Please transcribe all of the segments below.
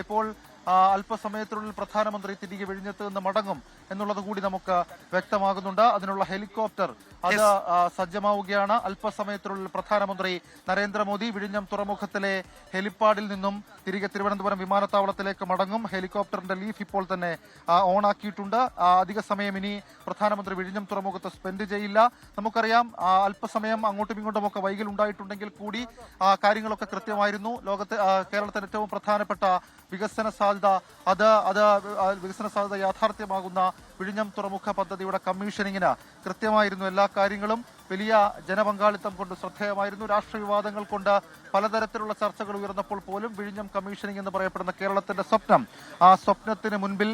ഇപ്പോൾ അല്പസമയത്തിനുള്ളിൽ പ്രധാനമന്ത്രി തിരികെ വിഴിഞ്ഞത്ത് നിന്ന് മടങ്ങും എന്നുള്ളത് കൂടി നമുക്ക് വ്യക്തമാകുന്നുണ്ട്. അതിനുള്ള ഹെലികോപ്റ്റർ അത് സജ്ജമാവുകയാണ്. അല്പസമയത്തിനുള്ളിൽ പ്രധാനമന്ത്രി നരേന്ദ്രമോദി വിഴിഞ്ഞം തുറമുഖത്തിലെ ഹെലിപ്പാഡിൽ നിന്നും തിരികെ തിരുവനന്തപുരം വിമാനത്താവളത്തിലേക്ക് മടങ്ങും. ഹെലികോപ്റ്ററിന്റെ ലീഫ് ഇപ്പോൾ തന്നെ ഓണാക്കിയിട്ടുണ്ട്. അധിക സമയം ഇനി പ്രധാനമന്ത്രി വിഴിഞ്ഞം തുറമുഖത്ത് സ്പെൻഡ് ചെയ്യില്ല. നമുക്കറിയാം അല്പസമയം അങ്ങോട്ടും ഇങ്ങോട്ടുമൊക്കെ വൈകൽ ഉണ്ടായിട്ടുണ്ടെങ്കിൽ കൂടി കാര്യങ്ങളൊക്കെ കൃത്യമായിരുന്നു. കേരളത്തിന്റെ ഏറ്റവും പ്രധാനപ്പെട്ട വികസന സാധ്യത യാഥാർത്ഥ്യമാകുന്ന വിഴിഞ്ഞം തുറമുഖ പദ്ധതിയുടെ കമ്മീഷനിങ്ങിന് കൃത്യമായിരുന്നു എല്ലാ കാര്യങ്ങളും. വലിയ ജനപങ്കാളിത്തം കൊണ്ട് ശ്രദ്ധേയമായിരുന്നു. രാഷ്ട്രീയ വിവാദങ്ങൾ കൊണ്ട് പലതരത്തിലുള്ള ചർച്ചകൾ ഉയർന്നപ്പോൾ പോലും വിഴിഞ്ഞം കമ്മീഷനിങ് എന്ന് പറയപ്പെടുന്ന കേരളത്തിന്റെ സ്വപ്നം, ആ സ്വപ്നത്തിന് മുൻപിൽ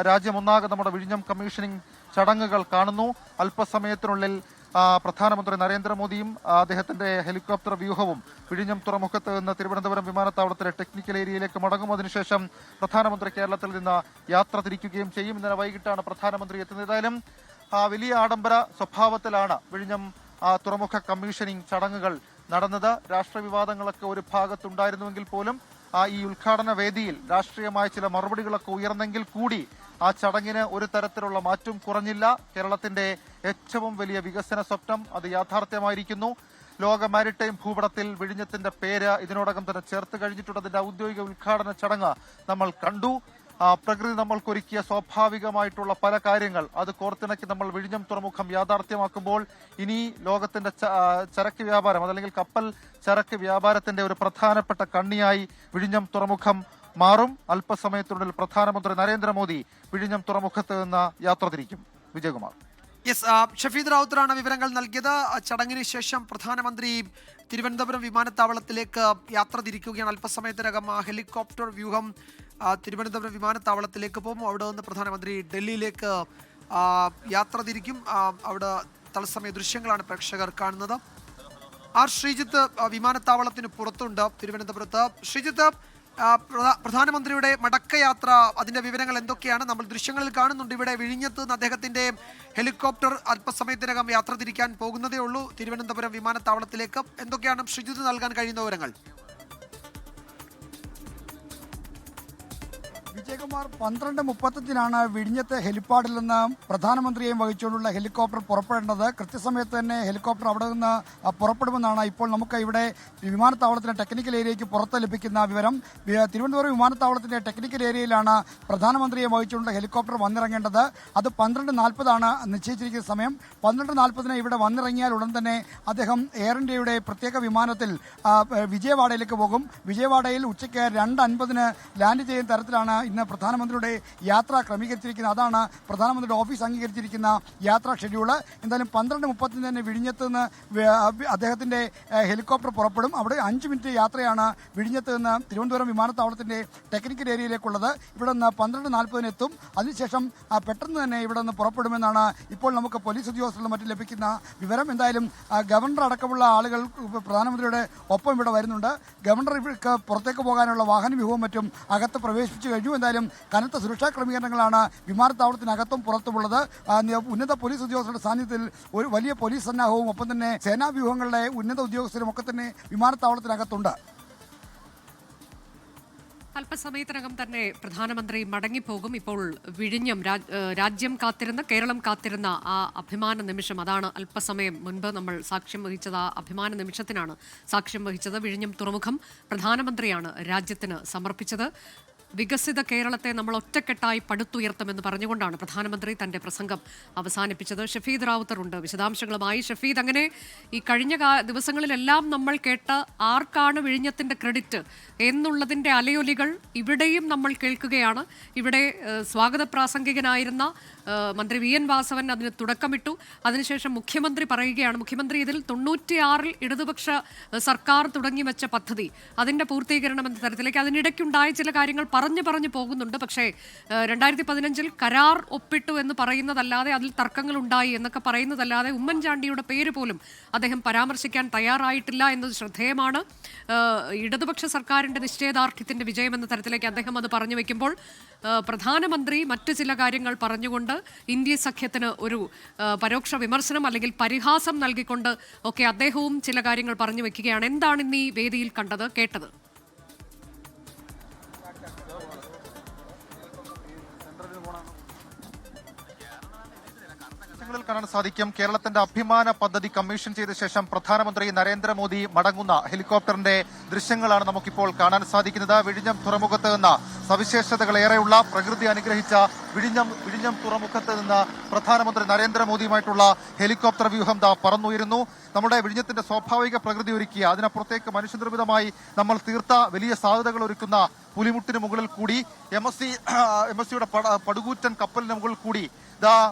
രാജ്യമൊന്നാകെ നമ്മുടെ വിഴിഞ്ഞം കമ്മീഷനിങ് ചടങ്ങുകൾ കാണുന്നു. അല്പസമയത്തിനുള്ളിൽ പ്രധാനമന്ത്രി നരേന്ദ്രമോദിയും അദ്ദേഹത്തിന്റെ ഹെലികോപ്റ്റർ വ്യൂഹവും വിഴിഞ്ഞം തുറമുഖത്ത് നിന്ന് തിരുവനന്തപുരം വിമാനത്താവളത്തിലെ ടെക്നിക്കൽ ഏരിയയിലേക്ക് മടങ്ങും. അതിനുശേഷം പ്രധാനമന്ത്രി കേരളത്തിൽ നിന്ന് യാത്ര തിരിക്കുകയും ചെയ്യും. ഇന്നലെ വൈകിട്ടാണ് പ്രധാനമന്ത്രി എത്തുന്നത്. ഏതായാലും വലിയ ആഡംബര സ്വഭാവത്തിലാണ് വിഴിഞ്ഞം തുറമുഖ കമ്മീഷനിങ് ചടങ്ങുകൾ നടന്നത്. രാഷ്ട്രീയ വിവാദങ്ങളൊക്കെ ഒരു ഭാഗത്തുണ്ടായിരുന്നുവെങ്കിൽ പോലും ഈ ഉദ്ഘാടന വേദിയിൽ രാഷ്ട്രീയമായ ചില മറുപടികളൊക്കെ ഉയർന്നെങ്കിൽ കൂടി ആ ചടങ്ങിന് ഒരു തരത്തിലുള്ള മാറ്റം കുറഞ്ഞില്ല. കേരളത്തിന്റെ ഏറ്റവും വലിയ വികസന സ്വപ്നം അത് യാഥാർത്ഥ്യമായിരിക്കുന്നു. ലോക മാരിടൈം ഭൂപടത്തിൽ വിഴിഞ്ഞത്തിന്റെ പേര് ഇതിനോടകം തന്നെ ചേർത്ത് കഴിഞ്ഞിട്ടുണ്ട്. അതിന്റെ ഔദ്യോഗിക ഉദ്ഘാടന ചടങ്ങ് നമ്മൾ കണ്ടു. പ്രകൃതി നമ്മൾക്കൊരുക്കിയ സ്വാഭാവികമായിട്ടുള്ള പല കാര്യങ്ങൾ അത് കോർത്തിണക്കി നമ്മൾ വിഴിഞ്ഞം തുറമുഖം യാഥാർത്ഥ്യമാക്കുമ്പോൾ ഇനി ലോകത്തിന്റെ ചരക്ക് വ്യാപാരം അതല്ലെങ്കിൽ കപ്പൽ ചരക്ക് വ്യാപാരത്തിന്റെ ഒരു പ്രധാനപ്പെട്ട കണ്ണിയായി വിഴിഞ്ഞം തുറമുഖം മാറും. അല്പസമയത്തിനുള്ളിൽ പ്രധാനമന്ത്രി നരേന്ദ്രമോദി വിഴിഞ്ഞം തുറമുഖത്ത് നിന്ന് യാത്ര തിരിക്കും. വിജയകുമാർ. ഷഫീദ് റാവുത്തറാണ് വിവരങ്ങൾ നൽകിയത്. ചടങ്ങിന് ശേഷം പ്രധാനമന്ത്രി തിരുവനന്തപുരം വിമാനത്താവളത്തിലേക്ക് യാത്ര തിരിക്കുകയാണ്. അല്പസമയത്തിനകം ഹെലികോപ്റ്റർ വ്യൂഹം തിരുവനന്തപുരം വിമാനത്താവളത്തിലേക്ക് പോകും. അവിടെ നിന്ന് പ്രധാനമന്ത്രി ഡൽഹിയിലേക്ക് യാത്ര തിരിക്കും. അവിടെ തത്സമയ ദൃശ്യങ്ങളാണ് പ്രേക്ഷകർ കാണുന്നത്. ശ്രീജിത്ത് വിമാനത്താവളത്തിന് പുറത്തുണ്ട് തിരുവനന്തപുരത്ത്. ശ്രീജിത്ത്, പ്രധാനമന്ത്രിയുടെ മടക്കയാത്ര അതിന്റെ വിവരങ്ങൾ എന്തൊക്കെയാണ്? നമ്മൾ ദൃശ്യങ്ങളിൽ കാണുന്നുണ്ട് ഇവിടെ വിഴിഞ്ഞത്ത് നിന്ന് അദ്ദേഹത്തിന്റെ ഹെലികോപ്റ്റർ അല്പസമയത്തിനകം യാത്ര തിരിക്കാൻ പോകുന്നതേ ഉള്ളൂ തിരുവനന്തപുരം വിമാനത്താവളത്തിലേക്ക്. എന്തൊക്കെയാണ് ശ്രീജിത്ത് നൽകാൻ കഴിയുന്ന വിവരങ്ങൾ? വിജയകുമാർ, 12:35 വിഴിഞ്ഞത്തെ ഹെലിപ്പാഡിൽ നിന്ന് പ്രധാനമന്ത്രിയെയും വഹിച്ചുകൊണ്ടുള്ള ഹെലികോപ്റ്റർ പുറപ്പെടേണ്ടത്. കൃത്യസമയത്ത് തന്നെ ഹെലികോപ്റ്റർ അവിടെ നിന്ന് പുറപ്പെടുമെന്നാണ് ഇപ്പോൾ നമുക്ക് ഇവിടെ വിമാനത്താവളത്തിന്റെ ടെക്നിക്കൽ ഏരിയയ്ക്ക് പുറത്ത് ലഭിക്കുന്ന വിവരം. തിരുവനന്തപുരം വിമാനത്താവളത്തിന്റെ ടെക്നിക്കൽ ഏരിയയിലാണ് പ്രധാനമന്ത്രിയെ വഹിച്ചുകൊണ്ട് ഹെലികോപ്റ്റർ വന്നിറങ്ങേണ്ടത്. അത് 12:40 നിശ്ചയിച്ചിരിക്കുന്ന സമയം. 12:40 ഇവിടെ വന്നിറങ്ങിയാൽ ഉടൻ തന്നെ അദ്ദേഹം എയർ ഇന്ത്യയുടെ പ്രത്യേക വിമാനത്തിൽ വിജയവാഡയിലേക്ക് പോകും. വിജയവാഡയിൽ ഉച്ചയ്ക്ക് 2:50 ലാൻഡ് ചെയ്യുന്ന തരത്തിലാണ് ഇന്ന് പ്രധാനമന്ത്രിയുടെ യാത്ര ക്രമീകരിച്ചിരിക്കുന്നത്. അതാണ് പ്രധാനമന്ത്രിയുടെ ഓഫീസ് അംഗീകരിച്ചിരിക്കുന്ന യാത്രാ ഷെഡ്യൂള്. എന്തായാലും 12:30 തന്നെ വിഴിഞ്ഞത്ത് നിന്ന് അദ്ദേഹത്തിന്റെ ഹെലികോപ്റ്റർ പുറപ്പെടും. അവിടെ 5 മിനിറ്റ് യാത്രയാണ് വിഴിഞ്ഞത്ത് നിന്ന് തിരുവനന്തപുരം വിമാനത്താവളത്തിന്റെ ടെക്നിക്കൽ ഏരിയയിലേക്കുള്ളത്. ഇവിടെ നിന്ന് 12:40 എത്തും. അതിനുശേഷം പെട്ടെന്ന് തന്നെ ഇവിടെ നിന്ന് പുറപ്പെടുമെന്നാണ് ഇപ്പോൾ നമുക്ക് പോലീസ് ഉദ്യോഗസ്ഥരുടെ മറ്റും ലഭിക്കുന്ന വിവരം. എന്തായാലും ഗവർണർ അടക്കമുള്ള ആളുകൾ പ്രധാനമന്ത്രിയുടെ ഒപ്പം ഇവിടെ വരുന്നുണ്ട്. ഗവർണർ പുറത്തേക്ക് പോകാനുള്ള വാഹന വ്യൂഹവും മറ്റും അകത്ത് പ്രവേശിപ്പിച്ചു കഴിഞ്ഞു. എന്തായാലും കനത്ത സുരക്ഷാ ക്രമീകരണങ്ങളാണ് വിമാനത്താവളത്തിനകത്തും പുറത്തുമുള്ളത്. ഉന്നത പോലീസ് ഉദ്യോഗസ്ഥരുടെ സാന്നിധ്യത്തിൽ ഒരു വലിയ പോലീസ് സന്നാഹവും ഒപ്പം തന്നെ സേനാ വ്യൂഹങ്ങളുടെ ഉന്നത ഉദ്യോഗസ്ഥരും ഒക്കെ തന്നെ വിമാനത്താവളത്തിനകത്തുണ്ട്. അല്പസമയത്തിനകം തന്നെ പ്രധാനമന്ത്രി മടങ്ങിപ്പോകും. ഇപ്പോൾ വിഴിഞ്ഞം രാജ്യം കാത്തിരുന്ന, കേരളം കാത്തിരുന്ന ആ അഭിമാന നിമിഷം, അതാണ് അല്പസമയം മുൻപ് നമ്മൾ സാക്ഷ്യം വഹിച്ചത്. ആ അഭിമാന നിമിഷത്തിനാണ് സാക്ഷ്യം വഹിച്ചത്. വിഴിഞ്ഞം തുറമുഖം പ്രധാനമന്ത്രിയാണ് രാജ്യത്തിന് സമർപ്പിച്ചത്. വികസിത കേരളത്തെ നമ്മൾ ഒറ്റക്കെട്ടായി പടുത്തുയർത്തുമെന്ന് പറഞ്ഞുകൊണ്ടാണ് പ്രധാനമന്ത്രി തന്റെ പ്രസംഗം അവസാനിപ്പിച്ചത്. ഷഫീദ് റാവുത്തർ ഉണ്ട് വിശദാംശങ്ങളുമായി. ഷഫീദ്, അങ്ങനെ ഈ കഴിഞ്ഞ ദിവസങ്ങളിലെല്ലാം നമ്മൾ കേട്ട ആർക്കാണ് വിഴിഞ്ഞത്തിന്റെ ക്രെഡിറ്റ് എന്നുള്ളതിന്റെ അലയൊലികൾ ഇവിടെയും നമ്മൾ കേൾക്കുകയാണ്. ഇവിടെ സ്വാഗത പ്രാസംഗികനായിരുന്ന മന്ത്രി വി എൻ വാസവൻ അതിന് തുടക്കമിട്ടു. അതിനുശേഷം മുഖ്യമന്ത്രി പറയുകയാണ്, മുഖ്യമന്ത്രി ഇതിൽ 96 ഇടതുപക്ഷ സർക്കാർ തുടങ്ങി വെച്ച പദ്ധതി അതിന്റെ പൂർത്തീകരണം എന്ന തരത്തിലേക്ക് അതിനിടയ്ക്കുണ്ടായ ചില കാര്യങ്ങൾ പറഞ്ഞു പോകുന്നുണ്ട്. പക്ഷേ 2015 കരാർ ഒപ്പിട്ടു എന്ന് പറയുന്നതല്ലാതെ അതിൽ തർക്കങ്ങൾ ഉണ്ടായി എന്നൊക്കെ പറയുന്നതല്ലാതെ ഉമ്മൻചാണ്ടിയുടെ പേര് പോലും അദ്ദേഹം പരാമർശിക്കാൻ തയ്യാറായിട്ടില്ല എന്നത് ശ്രദ്ധേയമാണ്. ഇടതുപക്ഷ സർക്കാരിന്റെ നിശ്ചയദാർഢ്യത്തിന്റെ വിജയം എന്ന തരത്തിലേക്ക് അദ്ദേഹം അത് പറഞ്ഞു വെക്കുമ്പോൾ പ്രധാനമന്ത്രി മറ്റു ചില കാര്യങ്ങൾ പറഞ്ഞുകൊണ്ട് ഇന്ത്യ സഖ്യത്തിന് ഒരു പരോക്ഷ വിമർശനം അല്ലെങ്കിൽ പരിഹാസം നൽകിക്കൊണ്ട് ഒക്കെ അദ്ദേഹവും ചില കാര്യങ്ങൾ പറഞ്ഞു വെക്കുകയാണ്. എന്താണ് ഇന്ന് ഈ വേദിയിൽ കണ്ടത്, കേട്ടത്? കാണാൻ സാധിക്കും. കേരളത്തിന്റെ അഭിമാന പദ്ധതി കമ്മീഷൻ ചെയ്ത ശേഷം പ്രധാനമന്ത്രി നരേന്ദ്രമോദി മടങ്ങുന്ന ഹെലികോപ്റ്ററിന്റെ ദൃശ്യങ്ങളാണ് നമുക്കിപ്പോൾ കാണാൻ സാധിക്കുന്നത്. വിഴിഞ്ഞം തുറമുഖത്ത് നിന്ന് സവിശേഷതകളേറെയുള്ള പ്രകൃതി അനുഗ്രഹിച്ച വിഴിഞ്ഞം തുറമുഖത്ത് നിന്ന് പ്രധാനമന്ത്രി നരേന്ദ്രമോദിയുമായിട്ടുള്ള ഹെലികോപ്റ്റർ വ്യൂഹം പറന്നുയരുന്നു. നമ്മുടെ വിഴിഞ്ഞത്തിന്റെ സ്വാഭാവിക പ്രകൃതി ഒരുക്കിയ, അതിനപ്പുറത്തേക്ക് മനുഷ്യനിർമ്മിതമായി നമ്മൾ തീർത്ത വലിയ സാധ്യതകൾ ഒരുക്കുന്ന പുലിമുട്ടിന് മുകളിൽ കൂടി MSCയുടെ പടുകൂറ്റൻ കപ്പലിന് മുകളിൽ കൂടി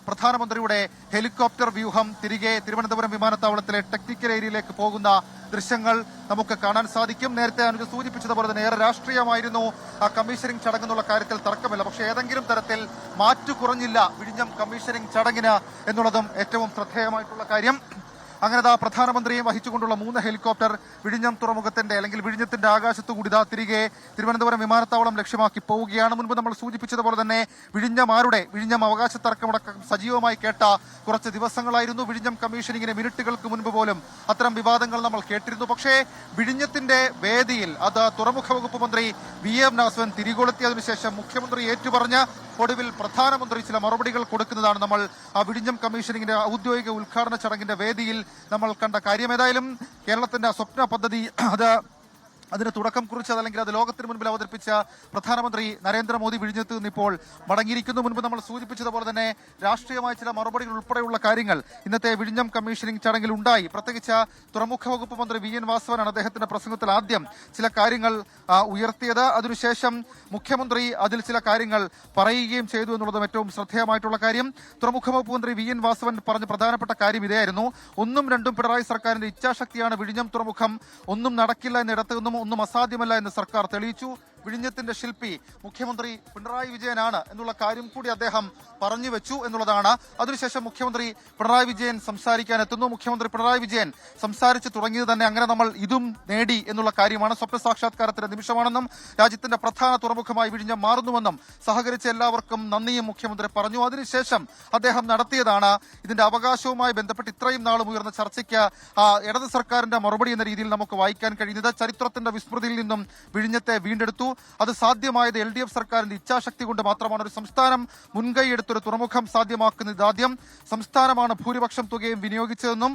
പ്രധാനമന്ത്രിയുടെ ഹെലികോപ്റ്റർ വ്യൂഹം തിരികെ തിരുവനന്തപുരം വിമാനത്താവളത്തിലെ ടെക്നിക്കൽ ഏരിയയിലേക്ക് പോകുന്ന ദൃശ്യങ്ങൾ നമുക്ക് കാണാൻ സാധിക്കും. നേരത്തെ അനുജ സൂചിപ്പിച്ചതുപോലെ തന്നെ ഏറെ രാഷ്ട്രീയമായിരുന്നു ആ കമ്മീഷനിങ് ചടങ്ങെന്നുള്ള കാര്യത്തിൽ തർക്കമില്ല. പക്ഷേ ഏതെങ്കിലും തരത്തിൽ മാറ്റു കുറഞ്ഞില്ല വിഴിഞ്ഞം കമ്മീഷനിങ് ചടങ്ങിന് എന്നുള്ളതും ഏറ്റവും ശ്രദ്ധേയമായിട്ടുള്ള കാര്യം. അങ്ങനെ പ്രധാനമന്ത്രിയെ വഹിച്ചുകൊണ്ടുള്ള 3 ഹെലികോപ്റ്റർ വിഴിഞ്ഞം തുറമുഖത്തിന്റെ അല്ലെങ്കിൽ വിഴിഞ്ഞത്തിന്റെ ആകാശത്തുകൂടി തിരികെ തിരുവനന്തപുരം വിമാനത്താവളം ലക്ഷ്യമാക്കി പോവുകയാണ്. മുൻപ് നമ്മൾ സൂചിപ്പിച്ചതുപോലെ തന്നെ വിഴിഞ്ഞം അവകാശ തർക്കമടക്കം സജീവമായി കേട്ട കുറച്ച് ദിവസങ്ങളായിരുന്നു. വിഴിഞ്ഞം കമ്മീഷനിങ്ങിന് മിനിറ്റുകൾക്ക് മുൻപ് പോലും അത്തരം വിവാദങ്ങൾ നമ്മൾ കേട്ടിരുന്നു. പക്ഷേ വിഴിഞ്ഞത്തിന്റെ വേദിയിൽ അത് തുറമുഖ വകുപ്പ് മന്ത്രി VM നാസവൻ തിരികൊളുത്തിയതിനു ശേഷം മുഖ്യമന്ത്രി ഏറ്റുപറഞ്ഞ് ഒടുവിൽ പ്രധാനമന്ത്രി ചില മറുപടികൾ കൊടുക്കുന്നതാണ് നമ്മൾ ആ വിഴിഞ്ഞം കമ്മീഷനിങ്ങിന്റെ ഔദ്യോഗിക ഉദ്ഘാടന ചടങ്ങിന്റെ വേദിയിൽ നമ്മൾ കണ്ട കാര്യം. ഏതായാലും കേരളത്തിന്റെ സ്വപ്ന പദ്ധതി അതിന് തുടക്കം കുറിച്ചത് അല്ലെങ്കിൽ അത് ലോകത്തിന് മുൻപിൽ അവതരിപ്പിച്ച പ്രധാനമന്ത്രി നരേന്ദ്രമോദി വിഴിഞ്ഞത്ത് നിന്ന് ഇപ്പോൾ മടങ്ങിയിരിക്കുന്നു. മുൻപ് നമ്മൾ സൂചിപ്പിച്ചതുപോലെ തന്നെ രാഷ്ട്രീയമായ ചില മറുപടികൾ ഉൾപ്പെടെയുള്ള കാര്യങ്ങൾ ഇന്നത്തെ വിഴിഞ്ഞം കമ്മീഷനിങ് ചടങ്ങിൽ ഉണ്ടായി. പ്രത്യേകിച്ച് തുറമുഖ വകുപ്പ് മന്ത്രി VN വാസവനാണ് അദ്ദേഹത്തിന്റെ പ്രസംഗത്തിൽ ആദ്യം ചില കാര്യങ്ങൾ ഉയർത്തിയത്. അതിനുശേഷം മുഖ്യമന്ത്രി അതിൽ ചില കാര്യങ്ങൾ പറയുകയും ചെയ്തു എന്നുള്ളതും ഏറ്റവും ശ്രദ്ധേയമായിട്ടുള്ള കാര്യം. തുറമുഖ വകുപ്പ് മന്ത്രി VN വാസവൻ പറഞ്ഞ പ്രധാനപ്പെട്ട കാര്യം ഇതായിരുന്നു. 1ഉം 2ഉം പിണറായി സർക്കാരിന്റെ ഇച്ഛാശക്തിയാണ് വിഴിഞ്ഞം തുറമുഖം. ഒന്നും നടക്കില്ല എന്നിടത്ത് നിന്നും ഒന്നും അസാധ്യമല്ല എന്ന് സർക്കാർ തെളിയിച്ചു. വിഴിഞ്ഞത്തിന്റെ ശില്പി മുഖ്യമന്ത്രി പിണറായി വിജയനാണ് എന്നുള്ള കാര്യം കൂടി അദ്ദേഹം പറഞ്ഞു വെച്ചു എന്നുള്ളതാണ്. അതിനുശേഷം മുഖ്യമന്ത്രി പിണറായി വിജയൻ സംസാരിക്കാൻ എത്തുന്നു. മുഖ്യമന്ത്രി പിണറായി വിജയൻ സംസാരിച്ചു തുടങ്ങിയത് തന്നെ അങ്ങനെ നമ്മൾ ഇതും നേടി എന്നുള്ള കാര്യമാണ്. സ്വപ്ന സാക്ഷാത്കാരത്തിന്റെ നിമിഷമാണെന്നും രാജ്യത്തിന്റെ പ്രധാന തുറമുഖമായി വിഴിഞ്ഞം മാറുന്നുവെന്നും സഹകരിച്ച എല്ലാവർക്കും നന്ദിയും മുഖ്യമന്ത്രി പറഞ്ഞു. അതിനുശേഷം അദ്ദേഹം നടത്തിയതാണ് ഇതിന്റെ അവകാശവുമായി ബന്ധപ്പെട്ട് ഇത്രയും നാളും ഉയർന്ന ചർച്ചയ്ക്ക് ഇടത് സർക്കാരിന്റെ മറുപടി എന്ന രീതിയിൽ നമുക്ക് വായിക്കാൻ കഴിയുന്നത്. ചരിത്രത്തിന്റെ വിസ്മൃതിയിൽ നിന്നും വിഴിഞ്ഞത്തെ വീണ്ടെടുത്തു. അത് സാധ്യമായത് LDF സർക്കാരിന്റെ ഇച്ഛാശക്തി കൊണ്ട് മാത്രമാണ്. ഒരു സംസ്ഥാനം മുൻകൈയെടുത്തൊരു തുറമുഖം സാധ്യമാക്കുന്നത് ആദ്യം സംസ്ഥാനമാണ് ഭൂരിപക്ഷം തുകയും വിനിയോഗിച്ചതെന്നും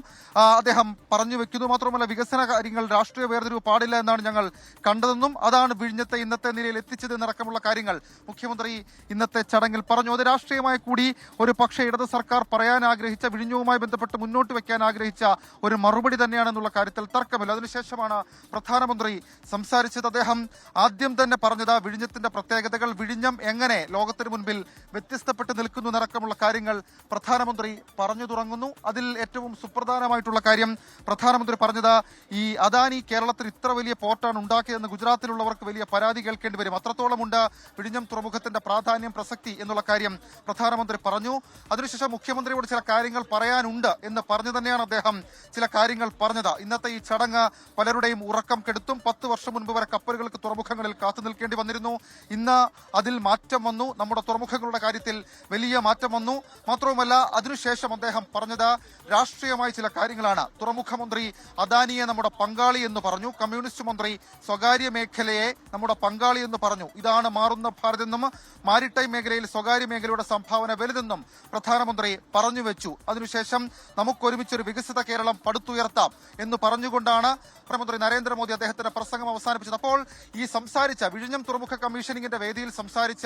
അദ്ദേഹം പറഞ്ഞു വെക്കുന്നു. മാത്രമല്ല വികസന കാര്യങ്ങൾ രാഷ്ട്രീയ വേർതിരിവ് പാടില്ല എന്നാണ് ഞങ്ങൾ കണ്ടതെന്നും അതാണ് വിഴിഞ്ഞത്തെ ഇന്നത്തെ നിലയിൽ എത്തിച്ചതെന്നടക്കമുള്ള കാര്യങ്ങൾ മുഖ്യമന്ത്രി ഇന്നത്തെ ചടങ്ങിൽ പറഞ്ഞു. അത് രാഷ്ട്രീയമായി കൂടി ഒരു പക്ഷേ ഇടത് സർക്കാർ പറയാൻ ആഗ്രഹിച്ച വിഴിഞ്ഞവുമായി ബന്ധപ്പെട്ട് മുന്നോട്ട് വെക്കാൻ ആഗ്രഹിച്ച ഒരു മറുപടി തന്നെയാണെന്നുള്ള കാര്യത്തിൽ തർക്കമില്ല. അതിനുശേഷമാണ് പ്രധാനമന്ത്രി സംസാരിച്ചത്. അദ്ദേഹം ആദ്യം തന്നെ പറഞ്ഞത് വിഴിഞ്ഞത്തിന്റെ പ്രത്യേകതകൾ, വിഴിഞ്ഞം എങ്ങനെ ലോകത്തിന് മുൻപിൽ വ്യത്യസ്തപ്പെട്ട് നിൽക്കുന്നു എന്നടക്കമുള്ള കാര്യങ്ങൾ പ്രധാനമന്ത്രി പറഞ്ഞു തുടങ്ങുന്നു. അതിൽ ഏറ്റവും സുപ്രധാനമായിട്ടുള്ള കാര്യം പ്രധാനമന്ത്രി പറഞ്ഞത് ഈ അദാനി കേരളത്തിൽ ഇത്ര വലിയ പോർട്ടാണ് ഉണ്ടാക്കിയതെന്ന് ഗുജറാത്തിലുള്ളവർക്ക് വലിയ പരാതി കേൾക്കേണ്ടി വരും. അത്രത്തോളമുണ്ട് വിഴിഞ്ഞം തുറമുഖത്തിന്റെ പ്രാധാന്യം, പ്രസക്തി എന്നുള്ള കാര്യം പ്രധാനമന്ത്രി പറഞ്ഞു. അതിനുശേഷം മുഖ്യമന്ത്രിയോട് ചില കാര്യങ്ങൾ പറയാനുണ്ട് എന്ന് പറഞ്ഞു തന്നെയാണ് അദ്ദേഹം ചില കാര്യങ്ങൾ പറഞ്ഞത്. ഇന്നത്തെ ഈ ചടങ്ങ് പലരുടെയും ഉറക്കം കെടുത്തും. 10 വർഷം മുൻപ് വരെ കപ്പലുകൾക്ക് തുറമുഖങ്ങളിൽ കാത്തു നിൽക്കേണ്ടി വന്നിരുന്നു. ഇന്ന് അതിൽ മാറ്റം വന്നു. നമ്മുടെ തുറമുഖങ്ങളുടെ കാര്യത്തിൽ വലിയ മാറ്റം വന്നു. മാത്രവുമല്ല അതിനുശേഷം അദ്ദേഹം പറഞ്ഞത് രാഷ്ട്രീയമായ ചില കാര്യങ്ങളാണ്. തുറമുഖ മന്ത്രി അദാനിയെ നമ്മുടെ പങ്കാളി എന്ന് പറഞ്ഞു. കമ്മ്യൂണിസ്റ്റ് മന്ത്രി സ്വകാര്യ മേഖലയെ നമ്മുടെ പങ്കാളി എന്ന് പറഞ്ഞു. ഇതാണ് മാറുന്ന ഭാരത് എന്നും മാരിടൈം മേഖലയിൽ സ്വകാര്യ മേഖലയുടെ സംഭാവന വലുതെന്നും പ്രധാനമന്ത്രി പറഞ്ഞു വെച്ചു. അതിനുശേഷം നമുക്കൊരുമിച്ചൊരു വികസിത കേരളം പടുത്തുയർത്താം എന്ന് പറഞ്ഞുകൊണ്ടാണ് പ്രധാനമന്ത്രി നരേന്ദ്രമോദി അദ്ദേഹത്തിന്റെ പ്രസംഗം അവസാനിപ്പിച്ചത്. അപ്പോൾ ഈ സംസാരിച്ച വിഴിഞ്ഞം തുറമുഖ കമ്മീഷനിങ്ങിന്റെ വേദിയിൽ സംസാരിച്ച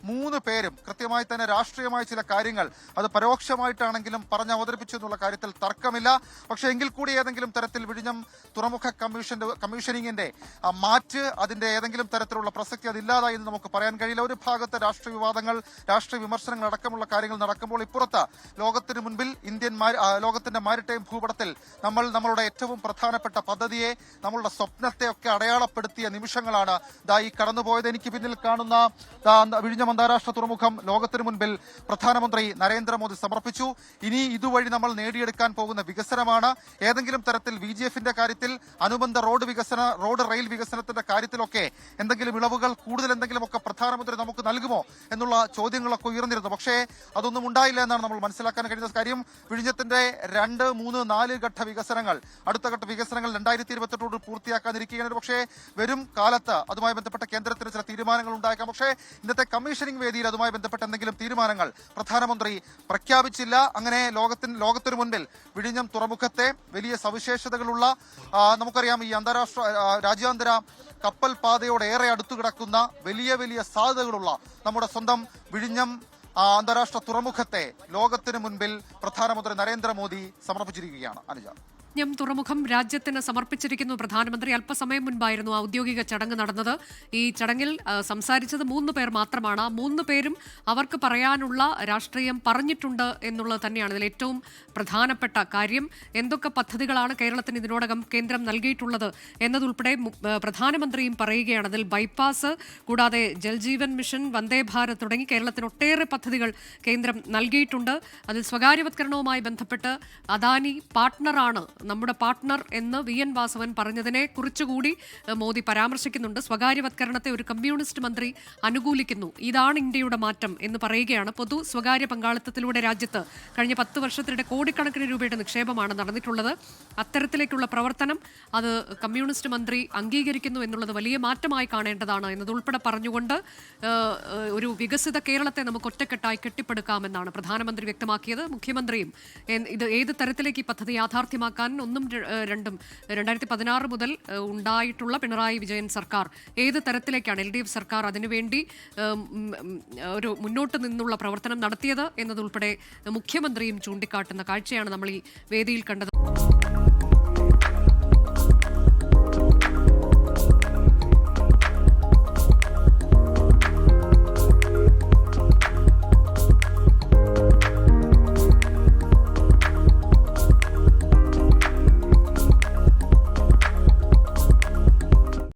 3 പേരും കൃത്യമായി തന്നെ രാഷ്ട്രീയമായ ചില കാര്യങ്ങൾ അത് പരോക്ഷമായിട്ടാണെങ്കിലും പറഞ്ഞ് അവതരിപ്പിച്ചു എന്നുള്ള കാര്യത്തിൽ തർക്കമില്ല. പക്ഷേ എങ്കിൽ കൂടി ഏതെങ്കിലും തരത്തിൽ വിഴിഞ്ഞം തുറമുഖ കമ്മീഷനിങ്ങിന്റെ മാറ്റ്, അതിന്റെ ഏതെങ്കിലും തരത്തിലുള്ള പ്രസക്തി അതില്ലാതായി എന്ന് നമുക്ക് പറയാൻ കഴിയില്ല. ഒരു ഭാഗത്ത് രാഷ്ട്രീയ വിവാദങ്ങൾ, രാഷ്ട്രീയ വിമർശനങ്ങൾ അടക്കമുള്ള കാര്യങ്ങൾ നടക്കുമ്പോൾ ഇപ്പുറത്ത് ലോകത്തിന് മുൻപിൽ ലോകത്തിന്റെ മാരിടൈം ഭൂപടത്തിൽ നമ്മളുടെ ഏറ്റവും പ്രധാനപ്പെട്ട പദ്ധതിയെ, നമ്മളുടെ സ്വപ്നത്തെ ഒക്കെ അടയാളപ്പെടുത്തിയ നിമിഷങ്ങളാണ് ഈ കടന്നുപോയത്. എനിക്ക് പിന്നിൽ കാണുന്ന വിഴിഞ്ഞം അന്താരാഷ്ട്ര തുറമുഖം ലോകത്തിന് മുൻപിൽ പ്രധാനമന്ത്രി നരേന്ദ്രമോദി സമർപ്പിച്ചു. ഇനി ഇതുവഴി നമ്മൾ നേടിയെടുക്കാൻ പോകുന്ന വികസനമാണ്. ഏതെങ്കിലും തരത്തിൽ VGFന്റെ കാര്യത്തിൽ, അനുബന്ധ റോഡ് റെയിൽ വികസനത്തിന്റെ കാര്യത്തിലൊക്കെ എന്തെങ്കിലും ഇളവുകൾ, കൂടുതൽ എന്തെങ്കിലുമൊക്കെ പ്രധാനമന്ത്രി നമുക്ക് നൽകുമോ എന്നുള്ള ചോദ്യങ്ങളൊക്കെ ഉയർന്നിരുന്നു. പക്ഷേ അതൊന്നും ഉണ്ടായില്ല എന്നാണ് നമ്മൾ മനസ്സിലാക്കാൻ കഴിയുന്ന കാര്യം. വിഴിഞ്ഞത്തിന്റെ 2, 3, 4 ഘട്ട വികസനങ്ങൾ, അടുത്ത ഘട്ട വികസനങ്ങൾ 2028 പൂർത്തിയാക്കാനിരിക്കുകയാണ്. പക്ഷേ വരും കാലത്ത് അതുമായി ബന്ധപ്പെട്ട് ബന്ധപ്പെട്ട കേന്ദ്രത്തിന് ചില തീരുമാനങ്ങൾ ഉണ്ടായേക്കാം. പക്ഷേ ഇന്നത്തെ കമ്മീഷനിംഗ് വേദിയിൽ അതുമായി ബന്ധപ്പെട്ട എന്തെങ്കിലും തീരുമാനങ്ങൾ പ്രധാനമന്ത്രി പ്രഖ്യാപിച്ചില്ല. അങ്ങനെ ലോകത്തിനു മുൻപിൽ വിഴിഞ്ഞം തുറമുഖത്തെ വലിയ സവിശേഷതകളുള്ള നമുക്കറിയാം ഈ രാജ്യാന്തര കപ്പൽ പാതയോട് ഏറെ അടുത്തു കിടക്കുന്ന വലിയ സാധ്യതകളുള്ള നമ്മുടെ സ്വന്തം വിഴിഞ്ഞം അന്താരാഷ്ട്ര തുറമുഖത്തെ ലോകത്തിന് മുൻപിൽ പ്രധാനമന്ത്രി നരേന്ദ്രമോദി സമർപ്പിച്ചിരിക്കുകയാണ്. അനുജ, തുറമുഖം രാജ്യത്തിന് സമർപ്പിച്ചിരിക്കുന്നു പ്രധാനമന്ത്രി. അല്പസമയം മുൻപായിരുന്നു ഔദ്യോഗിക ചടങ്ങ് നടന്നത്. ഈ ചടങ്ങിൽ സംസാരിച്ചത് 3 പേർ മാത്രമാണ്. 3 പേരും അവർക്ക് പറയാനുള്ള രാഷ്ട്രീയം പറഞ്ഞിട്ടുണ്ട് എന്നുള്ളത് തന്നെയാണ് ഇതിൽ ഏറ്റവും പ്രധാനപ്പെട്ട കാര്യം. എന്തൊക്കെ പദ്ധതികളാണ് കേരളത്തിന് ഇതിനോടകം കേന്ദ്രം നൽകിയിട്ടുള്ളത് എന്നതുൾപ്പെടെ പ്രധാനമന്ത്രിയും പറയുകയാണ്. അതിൽ ബൈപ്പാസ് കൂടാതെ ജൽജീവൻ മിഷൻ, വന്ദേ ഭാരത് തുടങ്ങി കേരളത്തിന് ഒട്ടേറെ പദ്ധതികൾ കേന്ദ്രം നൽകിയിട്ടുണ്ട്. അതിൽ സ്വകാര്യവത്കരണവുമായി ബന്ധപ്പെട്ട് അദാനി പാർട്ട്ണറാണ്, നമ്മുടെ പാർട്ട്ണർ എന്ന് VN വാസവൻ പറഞ്ഞതിനെ കുറിച്ചുകൂടി മോദി പരാമർശിക്കുന്നുണ്ട്. സ്വകാര്യവത്കരണത്തെ ഒരു കമ്മ്യൂണിസ്റ്റ് മന്ത്രി അനുകൂലിക്കുന്നു. ഇതാണ് ഇന്ത്യയുടെ മാറ്റം എന്ന് പറയുകയാണ്. പൊതു സ്വകാര്യ പങ്കാളിത്തത്തിലൂടെ രാജ്യത്ത് കഴിഞ്ഞ 10 വർഷത്തിനിടെ കോടിക്കണക്കിന് രൂപയുടെ നിക്ഷേപമാണ് നടന്നിട്ടുള്ളത്. അത്തരത്തിലേക്കുള്ള പ്രവർത്തനം അത് കമ്മ്യൂണിസ്റ്റ് മന്ത്രി അംഗീകരിക്കുന്നു എന്നുള്ളത് വലിയ മാറ്റമായി കാണേണ്ടതാണ് എന്നതുൾപ്പെടെ പറഞ്ഞുകൊണ്ട് ഒരു വികസിത കേരളത്തെ നമുക്ക് ഒറ്റക്കെട്ടായി കെട്ടിപ്പടുക്കാമെന്നാണ് പ്രധാനമന്ത്രി വ്യക്തമാക്കിയത്. മുഖ്യമന്ത്രിയും ഇത് ഏത് തരത്തിലേക്ക് ഈ പദ്ധതി യാഥാർത്ഥ്യമാക്കാൻ 2016 മുതൽ ഉണ്ടായിട്ടുള്ള പിണറായി വിജയൻ സർക്കാർ ഏത് തരത്തിലേക്കാണ് LDF സർക്കാർ അതിനുവേണ്ടി ഒരു മുന്നോട്ട് നിന്നുള്ള പ്രവർത്തനം നടത്തിയത് എന്നതുൾപ്പെടെ മുഖ്യമന്ത്രിയും ചൂണ്ടിക്കാട്ടുന്ന കാഴ്ചയാണ് നമ്മൾ ഈ വേദിയിൽ കണ്ടത്.